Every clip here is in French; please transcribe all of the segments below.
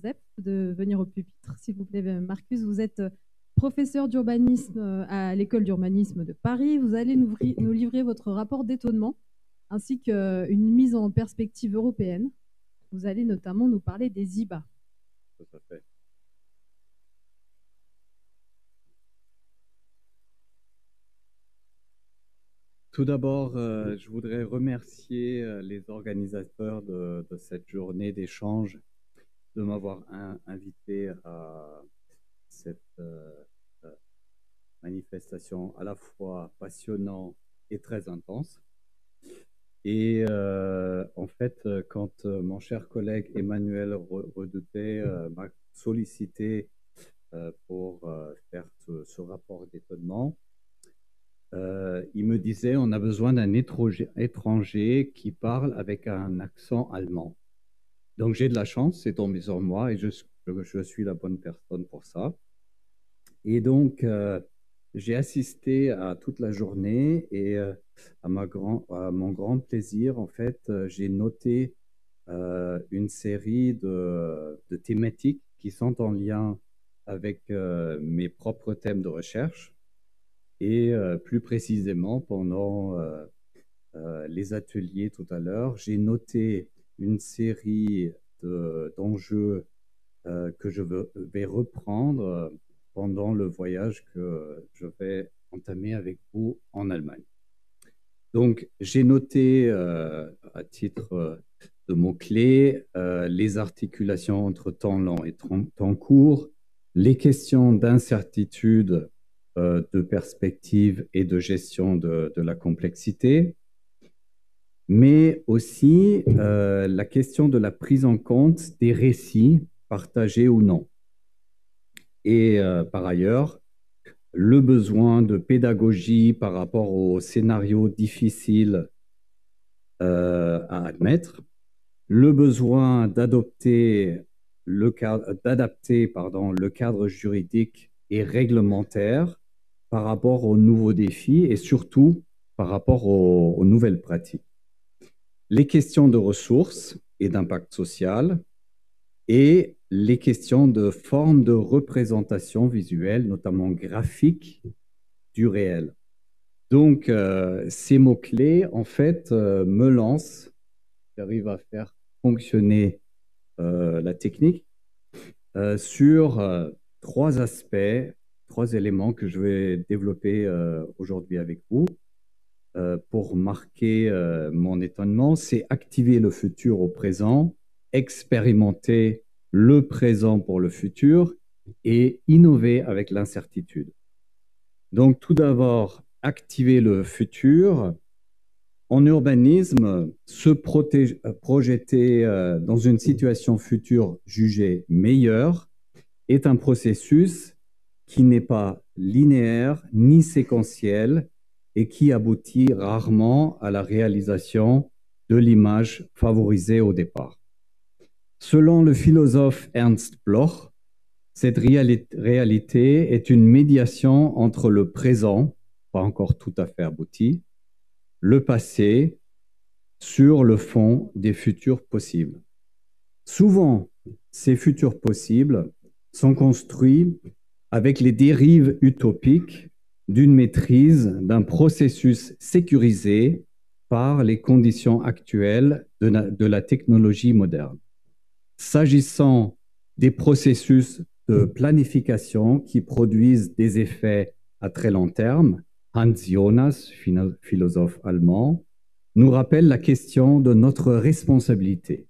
Zep de venir au pupitre, s'il vous plaît. Marcus, vous êtes professeur d'urbanisme à l'école d'urbanisme de Paris. Vous allez nous livrer votre rapport d'étonnement ainsi qu'une mise en perspective européenne. Vous allez notamment nous parler des IBA. Tout à fait. Tout d'abord, je voudrais remercier les organisateurs de cette journée d'échange de m'avoir invité à cette manifestation à la fois passionnante et très intense. Et en fait, quand mon cher collègue Emmanuel Redouté m'a sollicité pour faire ce rapport d'étonnement, il me disait on a besoin d'un étranger qui parle avec un accent allemand. Donc j'ai de la chance, c'est tombé sur moi et je suis la bonne personne pour ça. Et donc j'ai assisté à toute la journée et à mon grand plaisir, en fait, j'ai noté une série de thématiques qui sont en lien avec mes propres thèmes de recherche. Et plus précisément, pendant les ateliers tout à l'heure, j'ai noté une série d'enjeux que je vais reprendre pendant le voyage que je vais entamer avec vous en Allemagne. Donc, j'ai noté à titre de mots-clés les articulations entre temps lent et temps court, les questions d'incertitude, de perspective et de gestion de la complexité, mais aussi la question de la prise en compte des récits partagés ou non. Et par ailleurs, le besoin de pédagogie par rapport aux scénarios difficiles à admettre, le besoin d'adapter le cadre juridique et réglementaire par rapport aux nouveaux défis et surtout par rapport aux nouvelles pratiques. Les questions de ressources et d'impact social et les questions de forme de représentation visuelle, notamment graphique, du réel. Donc, ces mots-clés, en fait, me lancent, j'arrive à faire fonctionner la technique sur trois aspects, trois éléments que je vais développer aujourd'hui avec vous. Pour marquer mon étonnement, c'est activer le futur au présent, expérimenter le présent pour le futur et innover avec l'incertitude. Donc, tout d'abord, activer le futur. En urbanisme, se projeter dans une situation future jugée meilleure est un processus qui n'est pas linéaire ni séquentiel et qui aboutit rarement à la réalisation de l'image favorisée au départ. Selon le philosophe Ernst Bloch, cette réalité est une médiation entre le présent, pas encore tout à fait abouti, le passé, sur le fond des futurs possibles. Souvent, ces futurs possibles sont construits avec les dérives utopiques d'une maîtrise d'un processus sécurisé par les conditions actuelles de la technologie moderne. S'agissant des processus de planification qui produisent des effets à très long terme, Hans Jonas, philosophe allemand, nous rappelle la question de notre responsabilité.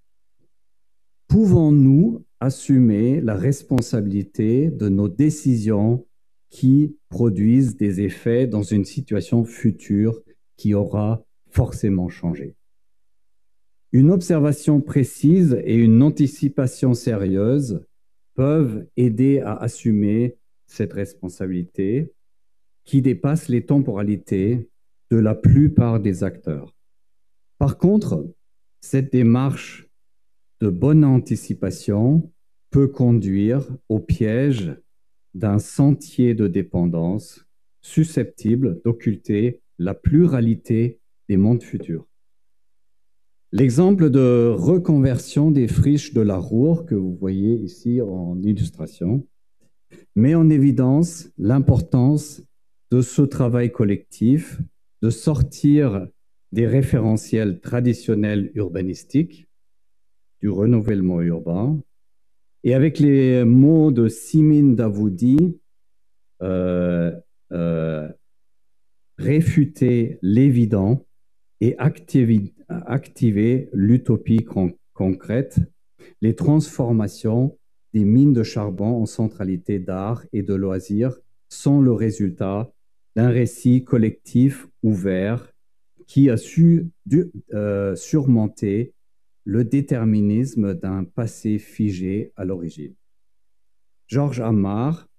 Pouvons-nous assumer la responsabilité de nos décisions qui produisent des effets dans une situation future qui aura forcément changé? Une observation précise et une anticipation sérieuse peuvent aider à assumer cette responsabilité qui dépasse les temporalités de la plupart des acteurs. Par contre, cette démarche de bonne anticipation peut conduire au piège d'un sentier de dépendance susceptible d'occulter la pluralité des mondes futurs. L'exemple de reconversion des friches de la Roure que vous voyez ici en illustration met en évidence l'importance de ce travail collectif, de sortir des référentiels traditionnels urbanistiques, du renouvellement urbain, et avec les mots de Simin Davoudi, réfuter l'évident et activer l'utopie concrète, les transformations des mines de charbon en centralité d'art et de loisirs sont le résultat d'un récit collectif ouvert qui a su surmonter le déterminisme d'un passé figé à l'origine. Georges Amar,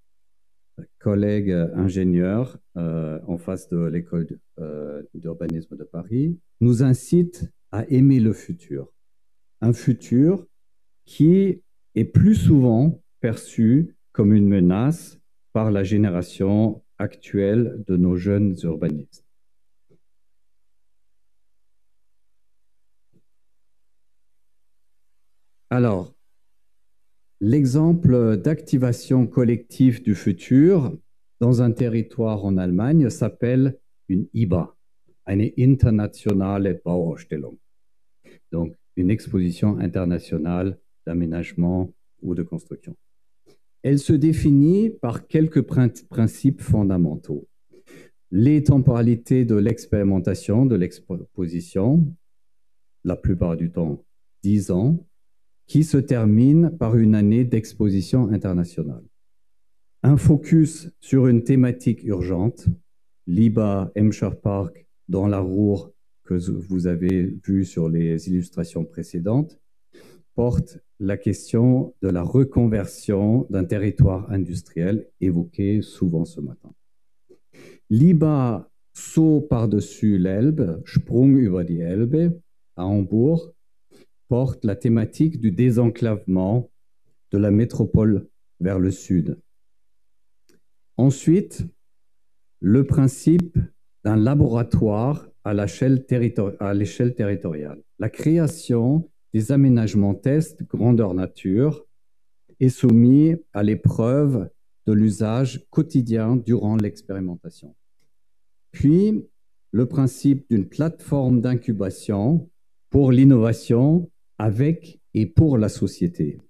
collègue ingénieur en face de l'école d'urbanisme de Paris, nous incite à aimer le futur. Un futur qui est plus souvent perçu comme une menace par la génération actuelle de nos jeunes urbanistes. Alors, l'exemple d'activation collective du futur dans un territoire en Allemagne s'appelle une IBA, eine internationale Bauausstellung. Donc, une exposition internationale d'aménagement ou de construction. Elle se définit par quelques principes fondamentaux. Les temporalités de l'expérimentation de l'exposition, la plupart du temps 10 ans, qui se termine par une année d'exposition internationale. Un focus sur une thématique urgente, l'IBA Emscher Park dans la Ruhr que vous avez vu sur les illustrations précédentes, porte la question de la reconversion d'un territoire industriel évoqué souvent ce matin. L'IBA Saut par-dessus l'Elbe, Sprung über die Elbe, à Hambourg, porte la thématique du désenclavement de la métropole vers le sud. Ensuite, le principe d'un laboratoire à l'échelle territoriale. La création des aménagements tests grandeur nature est soumis à l'épreuve de l'usage quotidien durant l'expérimentation. Puis, le principe d'une plateforme d'incubation pour l'innovation avec et pour la société,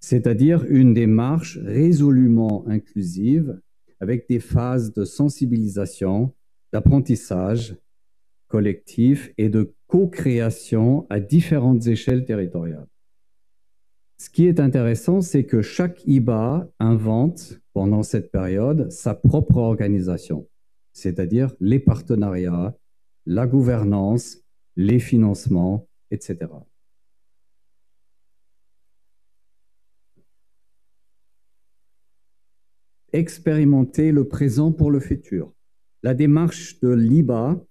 c'est-à-dire une démarche résolument inclusive avec des phases de sensibilisation, d'apprentissage collectif et de co-création à différentes échelles territoriales. Ce qui est intéressant, c'est que chaque IBA invente pendant cette période sa propre organisation, c'est-à-dire les partenariats, la gouvernance, les financements, etc. Expérimenter le présent pour le futur. La démarche de l'IBA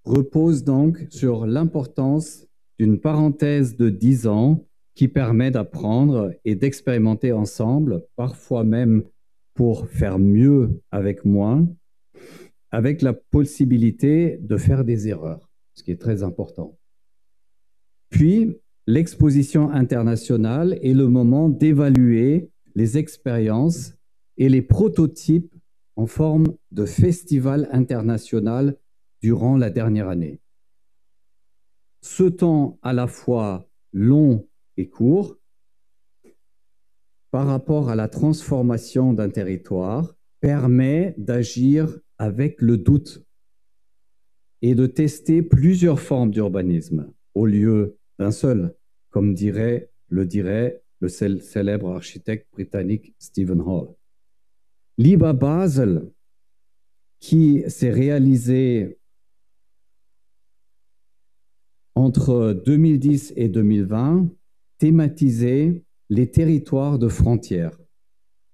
repose donc sur l'importance d'une parenthèse de 10 ans qui permet d'apprendre et d'expérimenter ensemble, parfois même pour faire mieux avec moins, avec la possibilité de faire des erreurs, ce qui est très important. Puis, l'exposition internationale est le moment d'évaluer les expériences et les prototypes en forme de festival international durant la dernière année. Ce temps à la fois long et court par rapport à la transformation d'un territoire permet d'agir avec le doute et de tester plusieurs formes d'urbanisme au lieu d'un seul, comme le dirait le célèbre architecte britannique Stephen Hall. L'IBA Basel, qui s'est réalisé entre 2010 et 2020, thématisait les territoires de frontières,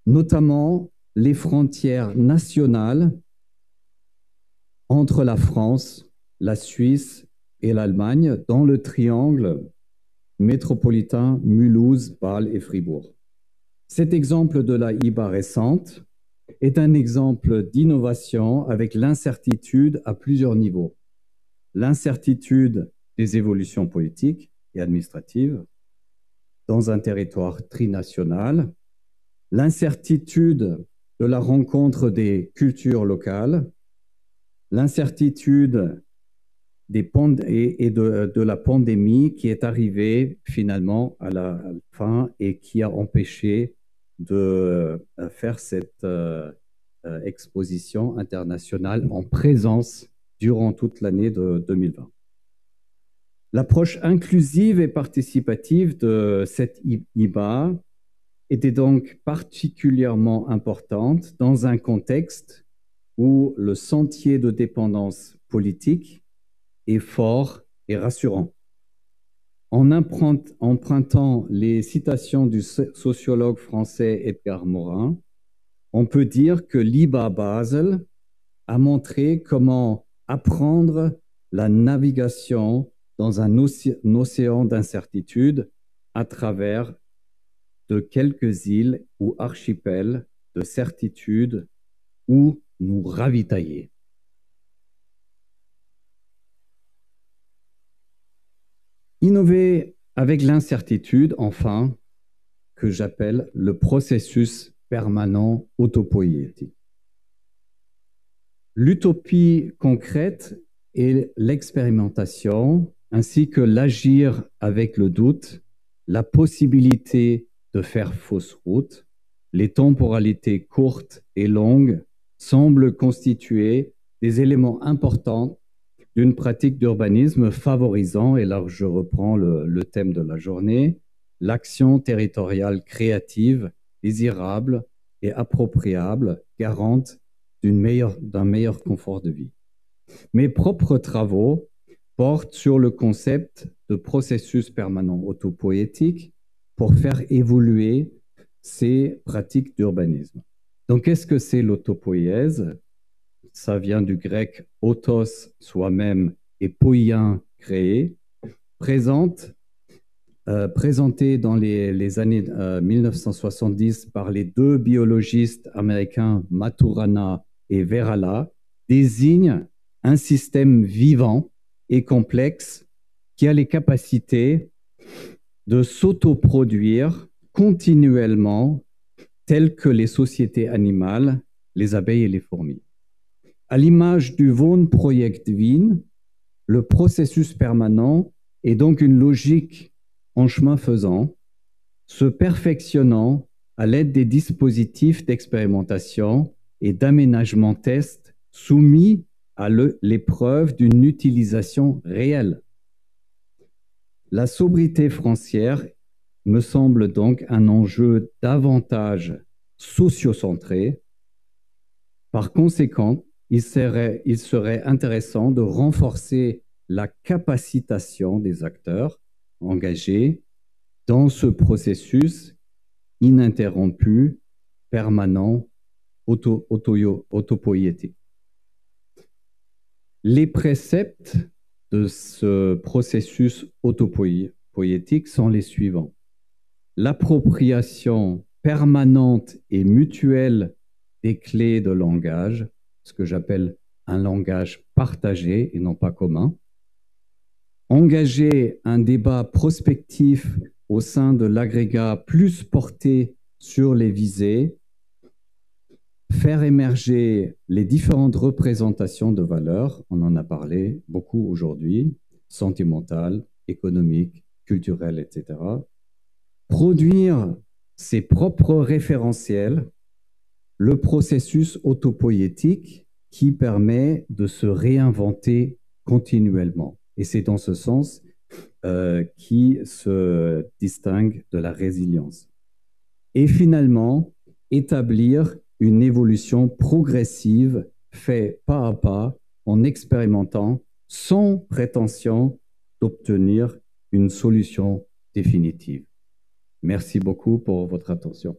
notamment les frontières nationales entre la France, la Suisse et l'Allemagne dans le triangle métropolitain Mulhouse, Bâle et Fribourg. Cet exemple de la IBA récente est un exemple d'innovation avec l'incertitude à plusieurs niveaux. L'incertitude des évolutions politiques et administratives dans un territoire trinational, l'incertitude de la rencontre des cultures locales, l'incertitude de la pandémie qui est arrivée finalement à la fin et qui a empêché de faire cette exposition internationale en présence durant toute l'année de 2020. L'approche inclusive et participative de cette IBA était donc particulièrement importante dans un contexte où le sentier de dépendance politique est fort et rassurant. En empruntant les citations du sociologue français Edgar Morin, on peut dire que l'IBA Basel a montré comment apprendre la navigation dans un océan d'incertitude à travers de quelques îles ou archipels de certitude où nous ravitailler. Innover avec l'incertitude, enfin, que j'appelle le processus permanent autopoïétique. L'utopie concrète est l'expérimentation, ainsi que l'agir avec le doute, la possibilité de faire fausse route, les temporalités courtes et longues semblent constituer des éléments importants d'une pratique d'urbanisme favorisant, et là je reprends le thème de la journée, l'action territoriale créative, désirable et appropriable, garante d'un meilleur confort de vie. Mes propres travaux portent sur le concept de processus permanent autopoïétique pour faire évoluer ces pratiques d'urbanisme. Donc, qu'est-ce que c'est l'autopoïèse? Ça vient du grec autos, soi-même, et poïen, créé, présenté dans les années 1970 par les deux biologistes américains Maturana et Verala, désigne un système vivant et complexe qui a les capacités de s'autoproduire continuellement, telles que les sociétés animales, les abeilles et les fourmis. À l'image du Wohnprojekt Wien, le processus permanent est donc une logique en chemin faisant, se perfectionnant à l'aide des dispositifs d'expérimentation et d'aménagement test soumis à l'épreuve d'une utilisation réelle. La sobriété foncière me semble donc un enjeu davantage socio-centré. Par conséquent, il serait intéressant de renforcer la capacitation des acteurs engagés dans ce processus ininterrompu, permanent, autopoïétique. Les préceptes de ce processus autopoïétique sont les suivants. L'appropriation permanente et mutuelle des clés de langage, ce que j'appelle un langage partagé et non pas commun. Engager un débat prospectif au sein de l'agrégat plus porté sur les visées, faire émerger les différentes représentations de valeurs, on en a parlé beaucoup aujourd'hui, sentimentales, économiques, culturelles, etc. Produire ses propres référentiels, le processus autopoïétique qui permet de se réinventer continuellement. Et c'est dans ce sens qui se distingue de la résilience. Et finalement, établir une évolution progressive faite pas à pas en expérimentant sans prétention d'obtenir une solution définitive. Merci beaucoup pour votre attention.